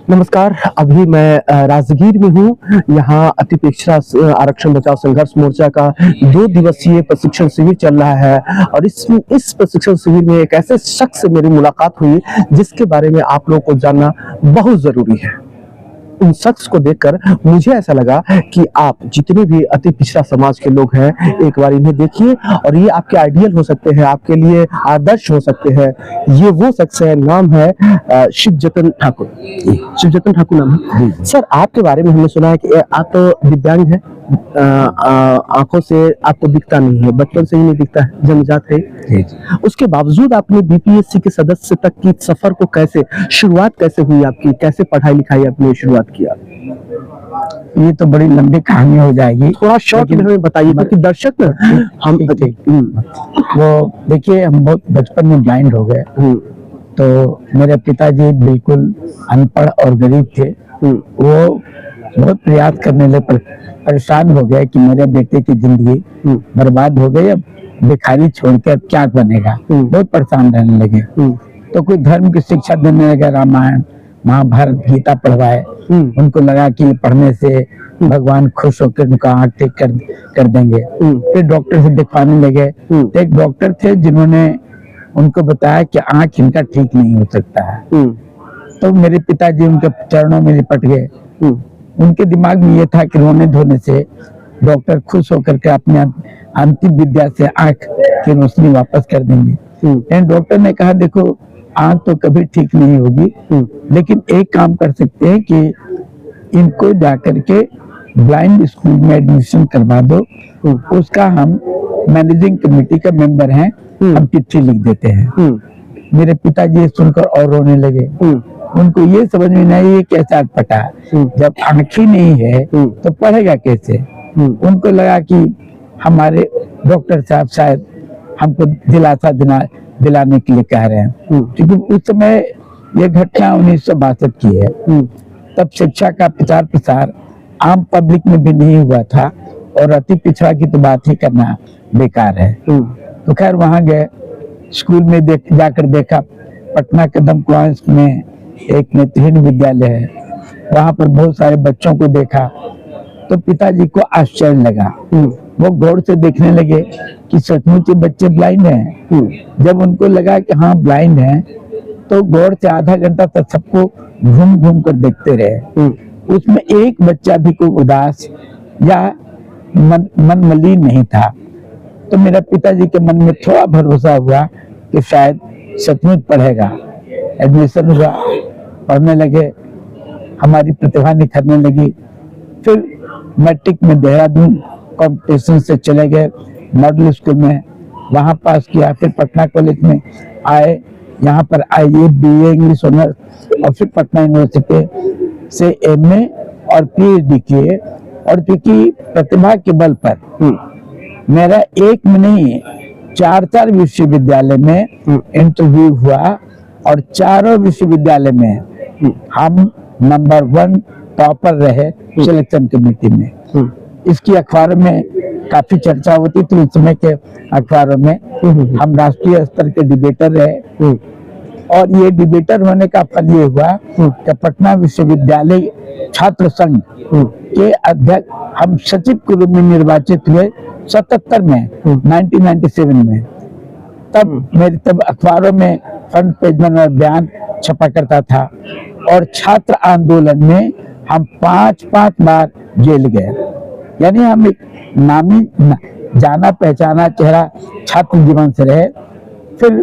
नमस्कार। अभी मैं राजगीर में हूँ। यहाँ अति पिछड़ा आरक्षण बचाओ संघर्ष मोर्चा का 2 दिवसीय प्रशिक्षण शिविर चल रहा है और इस प्रशिक्षण शिविर में एक ऐसे शख्स से मेरी मुलाकात हुई जिसके बारे में आप लोगों को जानना बहुत जरूरी है। उन शख्स को देखकर मुझे ऐसा लगा कि आप जितने भी अति पिछड़ा समाज के लोग हैं एक बार इन्हें देखिए और ये आपके आइडियल हो सकते हैं, आपके लिए आदर्श हो सकते हैं। ये वो शख्स है, नाम है शिवजतन ठाकुर। शिवजतन ठाकुर नाम है। सर, आपके बारे में हमने सुना है कि आप तो दिव्यांग हैं, आंखों से आपको दिखता नहीं है, बचपन से ही नहीं दिखता है, जन्मजात है। उसके बावजूद आपने बीपीएससी के सदस्य तक की सफर को शुरुआत कैसे हुई आपकी, कैसे पढ़ाई लिखाई आपने शुरुआत किया? ये तो बड़ी लंबी कहानी हो जाएगी, थोड़ा शॉर्ट में हमें बताइए क्योंकि दर्शक ना हम वो देखिए, हम बहुत बचपन में ब्लाइंड हो गए। तो मेरे पिताजी बिल्कुल अनपढ़ और गरीब थे। वो बहुत प्रयास करने लगे, परेशान हो गए कि मेरे बेटे की जिंदगी बर्बाद हो गई, अब भिखारी छोड़कर क्या बनेगा। बहुत परेशान रहने लगे। तो कोई धर्म की शिक्षा देने लगे, रामायण महाभारत गीता पढ़वाए। उनको लगा कि पढ़ने से भगवान खुश होकर उनका आँख ठीक कर देंगे। फिर डॉक्टर से दिखवाने लगे। तो एक डॉक्टर थे जिन्होंने उनको बताया कि आँख इनका ठीक नहीं हो सकता है। तो मेरे पिताजी उनके चरणों में लिपट गए। उनके दिमाग में ये था कि रोने धोने से डॉक्टर खुश होकर के अपने अंतिम विद्या से आंख की रोशनी वापस कर देंगे। डॉक्टर ने कहा, देखो आंख तो कभी ठीक नहीं होगी, लेकिन एक काम कर सकते हैं कि इनको जाकर के ब्लाइंड स्कूल में एडमिशन करवा दो। उसका हम मैनेजिंग कमेटी का मेंबर हैं, हम चिट्ठी लिख देते हैं। मेरे पिताजी सुनकर और रोने लगे। उनको ये समझ में नहीं ये कैसा अटपटा है, जब आंख ही नहीं है तो पढ़ेगा कैसे। उनको लगा कि हमारे डॉक्टर साहब शायद हमको दिलासा दिलाने के लिए कह रहे हैं, क्योंकि उस समय ये घटना 1962 की है। तब शिक्षा का प्रचार प्रसार आम पब्लिक में भी नहीं हुआ था और अति पिछड़ा की तो बात ही करना बेकार है। तो खैर वहां गए, स्कूल में जाकर देखा, पटना कदम कॉलेज में एक नेत्रहीन विद्यालय है, वहां पर बहुत सारे बच्चों को देखा तो पिताजी को आश्चर्य लगा। वो गौर से देखने लगे कि सचमुच बच्चे ब्लाइंड हैं। जब उनको लगा कि हाँ ब्लाइंड हैं, तो गौर से आधा घंटा तक सबको घूम घूम कर देखते रहे। उसमें एक बच्चा भी कोई उदास या मन मलिन नहीं था। तो मेरा पिताजी के मन में थोड़ा भरोसा हुआ कि शायद सचमुच पढ़ेगा। एडमिशन हुआ, पढ़ने लगे, हमारी प्रतिभा निखरने लगी। फिर मैट्रिक में देहरादून कंपटीशन से चले गए मॉडल स्कूल में, वहां पास किया। फिर पटना कॉलेज में आए, यहाँ पर IE BA इंग्लिश ऑनर्स और फिर पटना यूनिवर्सिटी से MA और PhD किए। और क्योंकि प्रतिभा के बल पर मेरा एक में नहीं 4 विश्वविद्यालय में इंटरव्यू हुआ और चारों विश्वविद्यालय में हम नंबर 1 टॉपर रहे सिलेक्शन कमेटी में। इसकी अखबारों में काफी चर्चा होती थी। उस समय के अखबारों में हम राष्ट्रीय स्तर के डिबेटर रहे। और ये डिबेटर होने का फल ये हुआ कि पटना विश्वविद्यालय छात्र संघ के अध्यक्ष हम सचिव के रूप में निर्वाचित हुए 77 में, 1997 में। तब अखबारों में फ्रंट पेज में बयान छपा करता था। और छात्र आंदोलन में हम 5 बार जेल गए। यानी हम एक नामी जाना पहचाना चेहरा छात्र जीवन से रहे। फिर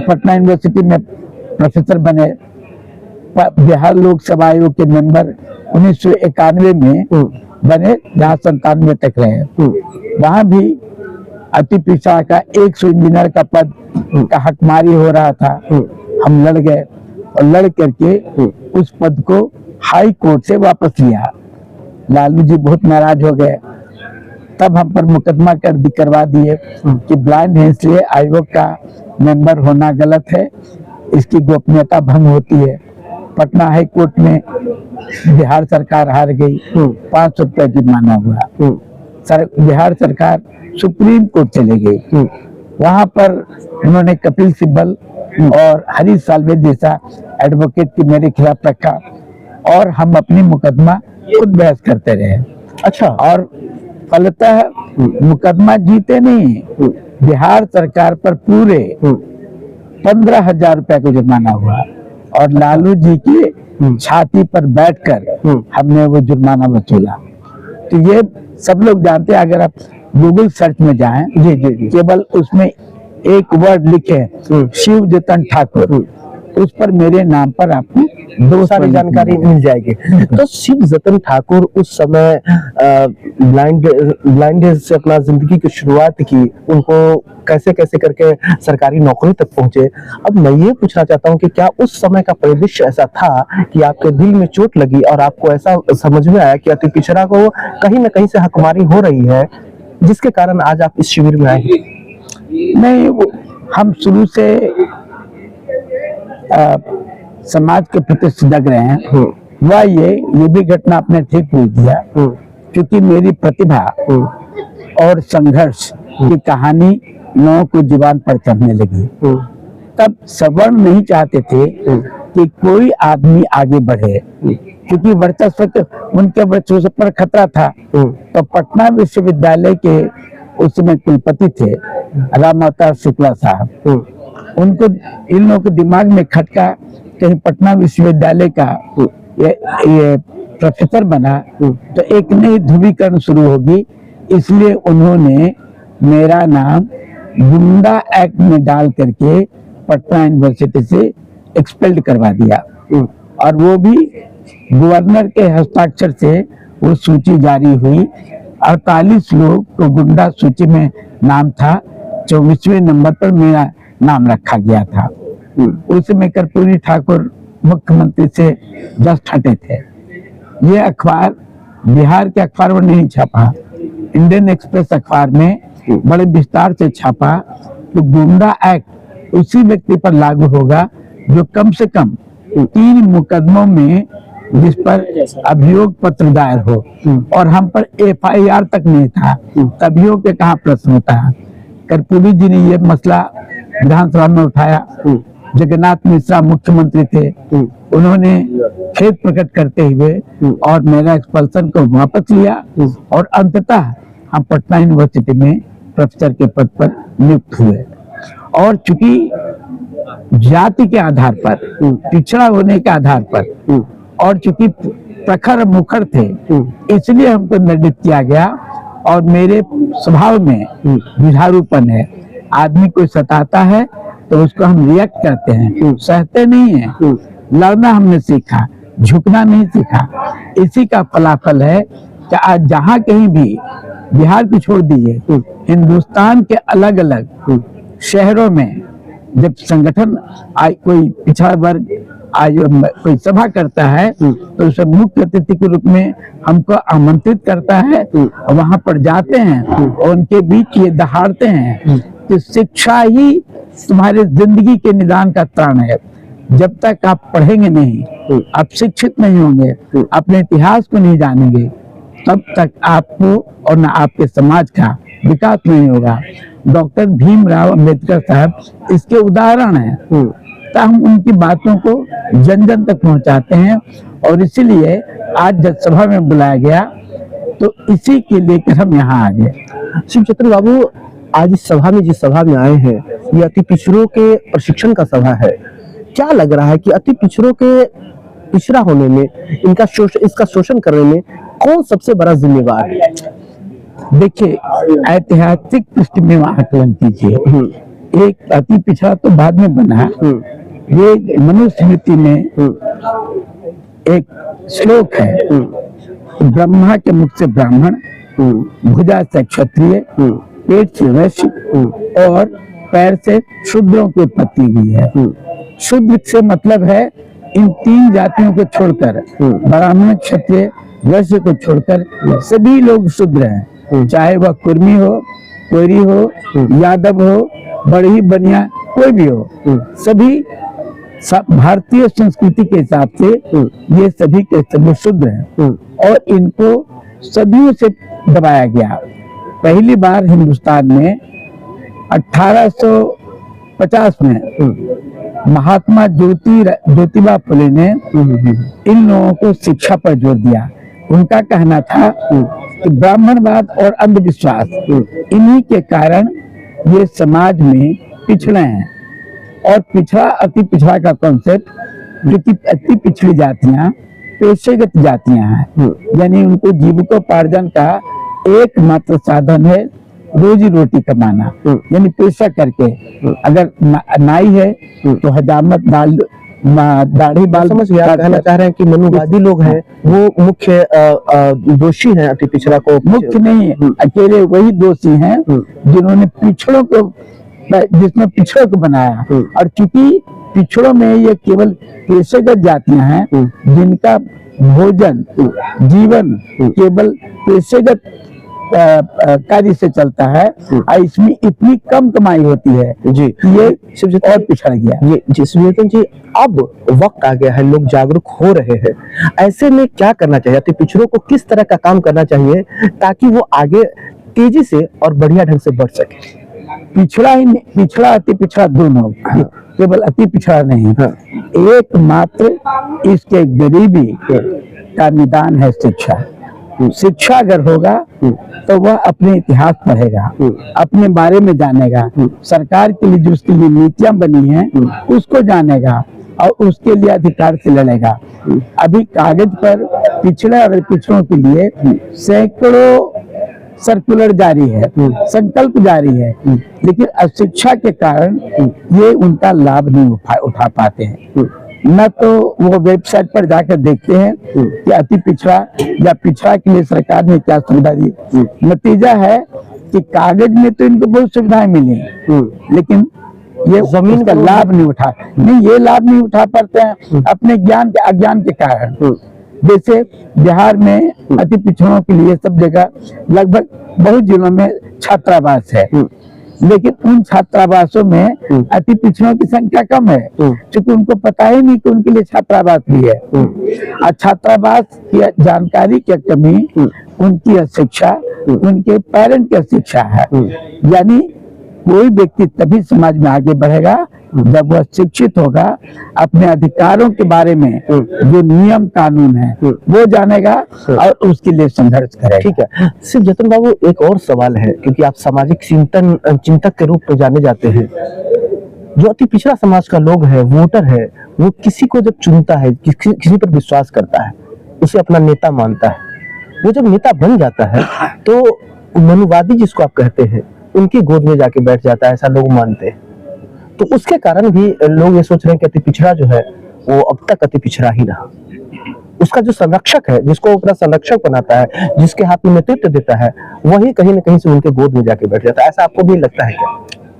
पटना यूनिवर्सिटी में प्रोफेसर बने, बिहार लोकसभा आयोग के मेंबर 1991 में बने, जहाँ 97 तक रहे। वहां भी अति पिछड़ा का 100 इंजीनियर का पद का हकमारी हो रहा था। हम लड़ गए और लड़ करके उस पद को हाई कोर्ट से वापस लिया। लालू जी बहुत नाराज हो गए। तब हम पर मुकदमा करवा दिए कि ब्लाइंड है इसलिए आयोग का मेंबर होना गलत है, इसकी गोपनीयता भंग होती है। पटना हाई कोर्ट में बिहार सरकार हार गई, 500 रुपये जुर्माना हुआ। बिहार सरकार सुप्रीम कोर्ट चली गई। वहां पर उन्होंने कपिल सिब्बल और हरीश साल्वे जैसा एडवोकेट की मेरे खिलाफ रखा और हम अपनी मुकदमा खुद बहस करते रहे। अच्छा। और फलतः मुकदमा जीते नहीं, बिहार सरकार पर पूरे 15,000 रुपया को जुर्माना हुआ और लालू जी की छाती पर बैठकर हमने वो जुर्माना वसूला। तो ये सब लोग जानते हैं, अगर आप गूगल सर्च में जाएं, जी जी जी, केवल उसमें एक वर्ड लिखे शिव जतन ठाकुर, उस पर मेरे नाम पर आपको दो सारी जानकारी मिल जाएगी। तो शिव जतन ठाकुर उस समय ब्लाइंड से अपना जिंदगी की शुरुआत की, उनको कैसे कैसे करके सरकारी नौकरी तक पहुंचे। अब मैं ये पूछना चाहता हूं कि क्या उस समय का परिदृश्य ऐसा था कि आपके दिल में चोट लगी और आपको ऐसा समझ में आया कि अति पिछड़ा को कहीं ना कहीं से हकमारी हो रही है, जिसके कारण आज आप इस शिविर में आए? नहीं, हम शुरू से समाज के प्रति सजग रहे हैं। वह ये भी घटना आपने ठीक पूछ दिया, क्योंकि मेरी प्रतिभा और संघर्ष की कहानी लोगों को जुबान पर चढ़ने लगी। तब सवर्ण नहीं चाहते थे कि कोई आदमी आगे बढ़े, क्योंकि वर्चस्व उनके वर्चस्व पर खतरा था। तो पटना विश्वविद्यालय के उस समय कुलपति थे राम अवतार शुक्ला साहब, उनको इन लोगों के दिमाग में खटका कहीं पटना विश्वविद्यालय का ये प्रोफेसर बना तो एक नई ध्रुवीकरण शुरू होगी, इसलिए उन्होंने मेरा नाम गुंडा एक्ट में डाल करके पटना यूनिवर्सिटी से एक्सपेल्ड करवा दिया। और वो भी गवर्नर के हस्ताक्षर से वो सूची जारी हुई। 48 लोग को गुंडा सूची में नाम था, 24वें नंबर पर मेरा नाम रखा गया था। उस समय कर्पूरी ठाकुर मुख्यमंत्री से जस्ट हटे थे। ये अखबार बिहार के अखबार में नहीं छपा, इंडियन एक्सप्रेस अखबार में बड़े विस्तार से छपा कि गुंडा एक्ट उसी व्यक्ति पर लागू होगा जो कम से कम 3 मुकदमों में जिस पर अभियोग पत्र दायर हो, और हम पर FIR तक नहीं था, अभियोग के कहाँ प्रश्न होता है। कर्पूरी जी ने ये मसला विधानसभा में उठाया। जगन्नाथ मिश्रा मुख्यमंत्री थे, उन्होंने खेद प्रकट करते हुए और मेरा एक्सपल्सन को वापस लिया और अंततः हम पटना यूनिवर्सिटी में प्रोफेसर के पद पर नियुक्त हुए। और चूंकि जाति के आधार पर, पिछड़ा होने के आधार पर, और चूंकि प्रखर मुखर थे, इसलिए हमको निर्णित किया गया। और मेरे स्वभाव में विधारूपन है, आदमी कोई सताता है तो उसको हम रिएक्ट करते हैं, सहते नहीं है। लड़ना हमने सीखा, झुकना नहीं सीखा। इसी का फलाफल है कि आज जहाँ कहीं भी, बिहार को छोड़ दीजिए, हिंदुस्तान के अलग अलग शहरों में जब संगठन कोई पिछड़ा वर्ग कोई सभा करता है तो उसे मुख्य अतिथि के रूप में हमको आमंत्रित करता है, और वहां पर जाते हैं और उनके बीच ये दहाड़ते हैं कि शिक्षा ही तुम्हारे जिंदगी के निदान का त्राण है। जब तक आप पढ़ेंगे नहीं, आप शिक्षित नहीं होंगे, अपने इतिहास को नहीं जानेंगे, तब तक आपको और न आपके समाज का विकास नहीं होगा। डॉक्टर भीमराव अंबेडकर साहब इसके उदाहरण हैं। तो हम उनकी बातों को जन जन तक पहुंचाते हैं, और इसीलिए आज जब सभा में बुलाया गया तो इसी के लेकर हम यहाँ आ गए। शिवचंद्र बाबू, आज इस सभा में, जिस सभा में आए हैं, ये अति पिछड़ों के प्रशिक्षण का सभा है। क्या लग रहा है कि अति पिछड़ों के पिछड़ा होने में, इसका शोषण करने में कौन सबसे बड़ा जिम्मेवार है? देखिए, ऐतिहासिक पृष्ठभूमि में आकलन कीजिए। एक अति पिछड़ा तो बाद में बना, ये मनुस्मृति में एक श्लोक है, ब्रह्मा के मुख से ब्राह्मण, भुजा से क्षत्रिय, पेट से वैश्य और पैर से शूद्रों की उत्पत्ति हुई है। शूद्र से मतलब है इन 3 जातियों को छोड़कर, ब्राह्मण, क्षत्रिय, वैश्य को छोड़कर सभी लोग शूद्र हैं। चाहे वह कुर्मी हो, कोयरी हो, यादव हो, बड़ही, बनिया, कोई भी हो, सभी भारतीय संस्कृति के हिसाब से ये सभी के सभी शूद्र हैं, और इनको सदियों से दबाया गया। पहली बार हिंदुस्तान में 1850 में महात्मा ज्योतिबा फुले ने इन लोगों को शिक्षा पर जोर दिया। उनका कहना था कि ब्राह्मणवाद और अंधविश्वास इन्हीं के कारण ये समाज में पिछड़े हैं। और पिछड़ा अति पिछड़ा का कॉन्सेप्ट, जो कि अति पिछड़ी जातियां पेशेगत जातियां हैं, यानी उनको जीविकोपार्जन का एकमात्र साधन है रोजी रोटी कमाना, यानी पेशा करके। अगर नाई है तो हजामत दाढ़ी बाल। समझ गया, आप कहना चाह रहे हैं कि मनुवादी लोग हैं वो मुख्य दोषी हैं अति पिछड़ा को। मुख्य नहीं, अकेले वही दोषी हैं जिन्होंने पिछड़ों को, जिसने पिछड़ों को बनाया। और चूंकि पिछड़ों में ये केवल पेशेगत जातियां हैं जिनका भोजन जीवन केवल पेशेगत कार्य से चलता है, और इसमें इतनी कम कमाई होती है जी, ये और पिछड़ गया। ये जिसमें जी अब वक्त आ गया है, लोग जागरूक हो रहे हैं, ऐसे में क्या करना चाहिए? अति पिछड़ों को किस तरह का काम करना चाहिए ताकि वो आगे तेजी से और बढ़िया ढंग से बढ़ सके? पिछड़ा अति पिछड़ा दोनों, केवल अति पिछड़ा नहीं। एकमात्र इसके गरीबी का निदान है शिक्षा। शिक्षा अगर होगा तो वह अपने इतिहास पढ़ेगा, अपने बारे में जानेगा, सरकार के लिए जो उसके लिए नीतियां बनी हैं उसको जानेगा और उसके लिए अधिकार से लड़ेगा। अभी कागज पर पिछड़े और पिछड़ों के लिए सैकड़ों सर्कुलर जारी है, संकल्प जारी है, लेकिन अशिक्षा के कारण ये उनका लाभ नहीं उठा पाते हैं। न तो वो वेबसाइट पर जाकर देखते हैं कि अति पिछड़ा या पिछड़ा के लिए सरकार ने क्या सुविधा दी। नतीजा है कि कागज में तो इनको बहुत सुविधाएं मिली, लेकिन ये जमीन का लाभ ये लाभ नहीं उठा पाते हैं अपने ज्ञान के अज्ञान के कारण। जैसे बिहार में अति पिछड़ों के लिए सब जगह लगभग बहुत जिलों में छात्रावास है, लेकिन उन छात्रावासों में अति पिछड़ों की संख्या कम है, क्योंकि उनको पता ही नहीं कि उनके लिए छात्रावास भी है। और छात्रावास की जानकारी की कमी, उनकी अशिक्षा, उनके पेरेंट की अशिक्षा है। यानी कोई व्यक्ति तभी समाज में आगे बढ़ेगा जब वह शिक्षित होगा, अपने अधिकारों के बारे में जो नियम कानून है वो जानेगा और उसके लिए संघर्ष करेगा। ठीक है, सिर्फ जतन बाबू एक और सवाल है, क्योंकि आप सामाजिक चिंतक के रूप में जाने जाते हैं। जो अति पिछड़ा समाज का लोग है, वोटर है, वो किसी को जब चुनता है, किसी पर विश्वास करता है, उसे अपना नेता मानता है, वो जब नेता बन जाता है तो मनुवादी जिसको आप कहते हैं उनकी गोद में जाके बैठ जाता है, ऐसा लोग मानते हैं। तो उसके कारण भी लोग ये सोच रहे हैं कि अति पिछड़ा जो है वो अब तक अति पिछड़ा ही रहा। उसका जो संरक्षक है, जिसको अपना संरक्षक बनाता है, जिसके हाथ में नेतृत्व देता है, वही कहीं ना कहीं से उनके गोद में जाके बैठ जाता है। ऐसा आपको भी लगता है क्या?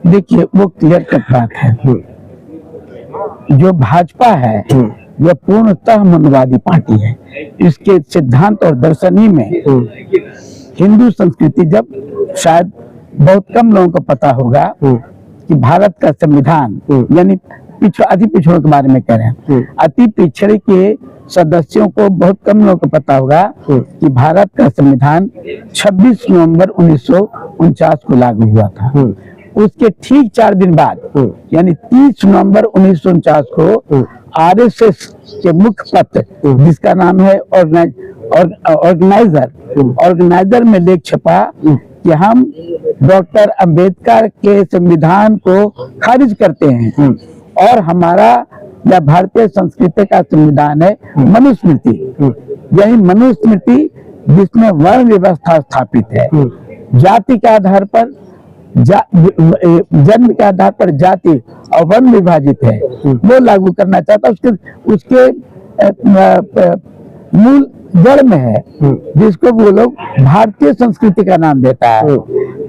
देखिए, वो क्लियर कट बात है। जो भाजपा है यह पूर्णतः मनुवादी पार्टी है। इसके सिद्धांत और दर्शन ही में हिंदू संस्कृति, जब शायद बहुत कम लोगों को पता होगा कि भारत का संविधान, यानी अति पिछड़ों के बारे में कह रहे हैं, अति पिछड़े के सदस्यों को बहुत कम लोगों को पता होगा कि भारत का संविधान 26 नवंबर 1949 को लागू हुआ था। उसके ठीक 4 दिन बाद, यानी 30 नवंबर 1949 को आरएसएस के मुखपत्र, जिसका नाम है ऑर्गेनाइजर में लेख छपा कि हम डॉक्टर अंबेडकर के संविधान को खारिज करते हैं और हमारा या भारतीय संस्कृति का संविधान है मनुस्मृति। यही मनुस्मृति जिसमें वर्ण व्यवस्था स्थापित है, जाति के आधार पर जन्म के आधार पर जाति और वर्ण विभाजित है, वो लागू करना चाहता है। उसके मूल जड़ में है, जिसको वो लोग भारतीय संस्कृति का नाम देता है।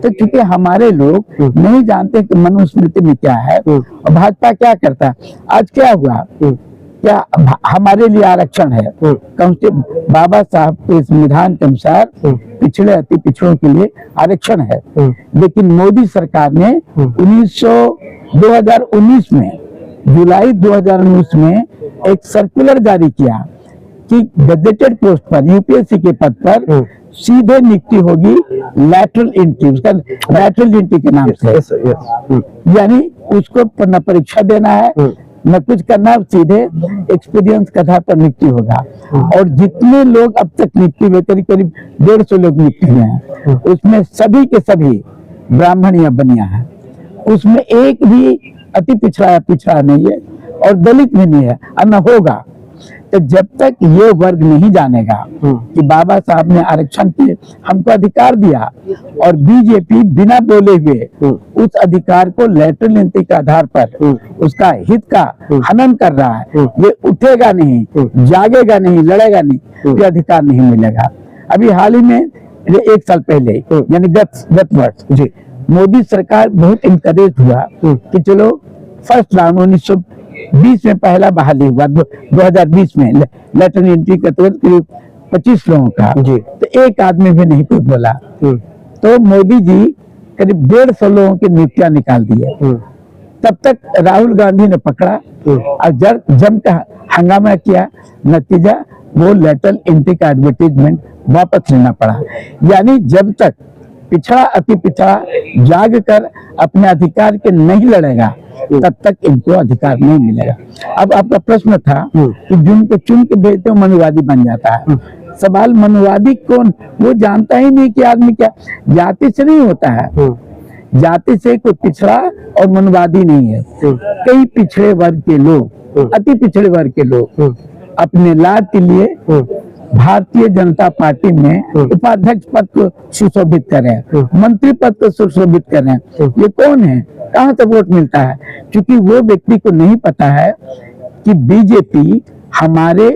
तो चूंकि हमारे लोग नहीं जानते कि मनुस्मृति में क्या है और भाजपा क्या करता है। आज क्या हुआ, क्या हमारे लिए आरक्षण है, बाबा साहब के संविधान के अनुसार पिछड़े अति पिछड़ों के लिए आरक्षण है, लेकिन मोदी सरकार ने 2019 में, जुलाई 2019 में एक सर्कुलर जारी किया कि गजेटेड पोस्ट पर, यूपीएससी के पद पर सीधे नियुक्ति होगी लैटरल एंट्री, उसका लैटरल एंट्री के नाम से। यानी उसको परीक्षा देना है, न कुछ करना, सीधे एक्सपीरियंस के आधार पर नियुक्ति होगा। और जितने लोग अब तक नियुक्ति हुए, करीब करीब 150 लोग नियुक्ति हुए हैं, उसमें सभी के सभी ब्राह्मण या बनिया है। उसमें एक भी अति पिछड़ा या पिछड़ा नहीं है और दलित भी नहीं है और न होगा। तो जब तक ये वर्ग नहीं जानेगा कि बाबा साहब ने आरक्षण के हमको अधिकार दिया और बीजेपी बिना बोले हुए उस अधिकार को लेटरल एंट्री के आधार पर उसका हित का हनन कर रहा है, ये उठेगा नहीं, जागेगा नहीं, लड़ेगा नहीं, ये अधिकार नहीं मिलेगा। अभी हाल ही में 1 साल पहले यानी गत वर्ष जी मोदी सरकार बहुत इंकरेज हुआ कि चलो फर्स्ट राउंड 1920 में पहला बहाली हुआ, 2020 में लेटरल एंट्री का तुरंत करीब 25 लोगों का जी। तो एक आदमी भी नहीं कुछ बोला। तो मोदी जी करीब 150 लोगों की नियुक्तियां निकाल दिए। तब तक राहुल गांधी ने पकड़ा और जम का हंगामा किया, नतीजा वो लेटरल एंट्री का एडवर्टीजमेंट वापस लेना पड़ा। यानी जब तक पिछड़ा अति पिछड़ा जाग कर अपने अधिकार के नहीं लड़ेगा तब तक इनको अधिकार नहीं मिलेगा। अब आपका प्रश्न था कि जिनको चुन के भेजते हो मनुवादी बन जाता है। सवाल मनुवादी कौन, वो जानता ही नहीं कि आदमी क्या, जाति से नहीं होता है, जाति से कोई पिछड़ा और मनुवादी नहीं है। कई पिछड़े वर्ग के लोग, अति पिछड़े वर्ग के लोग अपने लाभ के लिए भारतीय जनता पार्टी में उपाध्यक्ष पद को सुशोभित कर रहे हैं, मंत्री पद को सुशोभित कर रहे हैं। ये कौन है, कहां से वोट मिलता है? क्योंकि वो व्यक्ति को नहीं पता है कि बीजेपी हमारे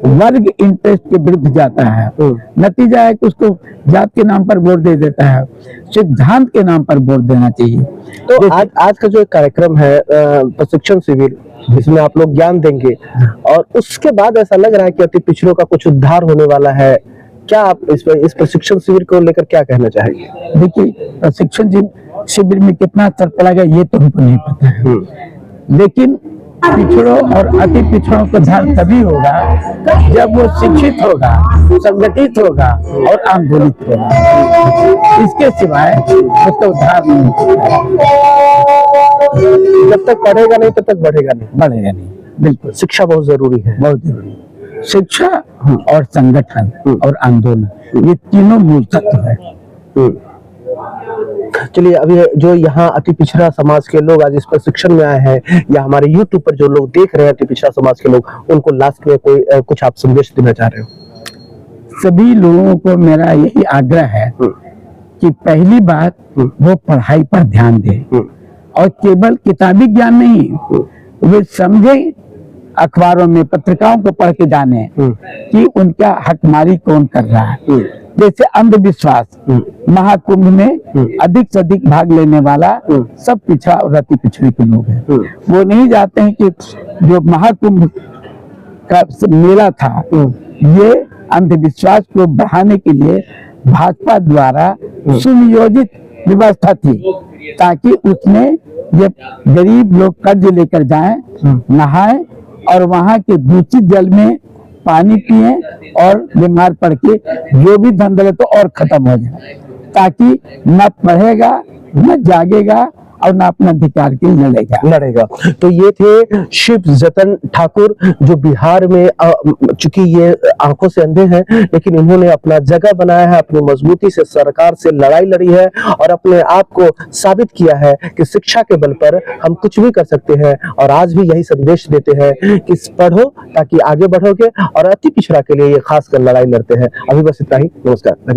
वर्ग इंटरेस्ट के विरुद्ध जाता है। नतीजा है कि उसको जात के नाम पर वोट दे देता है, सिद्धांत के नाम पर वोट देना चाहिए। तो आज का जो एक कार्यक्रम है प्रशिक्षण शिविर, जिसमें आप लोग ज्ञान देंगे और उसके बाद ऐसा लग रहा है कि अति पिछड़ों का कुछ उद्धार होने वाला है, क्या आप इस प्रशिक्षण शिविर को लेकर क्या कहना चाहेंगे? देखिए, प्रशिक्षण शिविर में कितना असर पड़ेगा ये तो हमको नहीं पता है, लेकिन पिछड़ों और अति पिछड़ों का ध्यान तभी होगा जब वो शिक्षित होगा, संगठित होगा और आंदोलित होगा। इसके सिवाय उसका उद्धार नहीं होगा। जब तक पढ़ेगा नहीं तब तक बढ़ेगा नहीं। बिल्कुल, शिक्षा बहुत जरूरी है, बहुत जरूरी। शिक्षा और संगठन और आंदोलन, ये तीनों मूल तत्व है। चलिए, अभी जो यहाँ अति पिछड़ा समाज के लोग आज इस प्रशिक्षण में आए हैं या हमारे YouTube पर जो लोग देख रहे हैं अति पिछड़ा समाज के लोग, उनको लास्ट में कोई कुछ आप संदेश देना चाह रहे हो? सभी लोगों को मेरा यही आग्रह है कि पहली बात वो पढ़ाई पर ध्यान दें और केवल किताबी ज्ञान नहीं, वे समझे, अखबारों में पत्रिकाओं को पढ़ के जाने कि उनका हकमारी कौन कर रहा है। जैसे अंधविश्वास, महाकुंभ में अधिक से अधिक भाग लेने वाला सब पिछड़ा और अति पिछड़े के लोग हैं। वो नहीं जानते हैं कि जो महाकुंभ का मेला था, ये अंधविश्वास को बढ़ाने के लिए भाजपा द्वारा सुनियोजित व्यवस्था थी, ताकि उसमें ये गरीब लोग कर्ज लेकर जाएं, नहाएं और वहां के दूषित जल में पानी पिए और बीमार पड़ के जो भी धन दौलत तो और खत्म हो जाए, ताकि न पढ़ेगा, न जागेगा और न अपना अधिकार के लड़ेगा। तो ये थे शिव जतन ठाकुर, जो बिहार में चूंकि ये आंखों से अंधे हैं, लेकिन इन्होंने अपना जगह बनाया है, अपनी मजबूती से सरकार से लड़ाई लड़ी है और अपने आप को साबित किया है कि शिक्षा के बल पर हम कुछ भी कर सकते हैं। और आज भी यही संदेश देते हैं कि पढ़ो ताकि आगे बढ़ोगे, और अति पिछड़ा के लिए ये खासकर लड़ाई लड़ते हैं। अभी बस इतना ही, नमस्कार।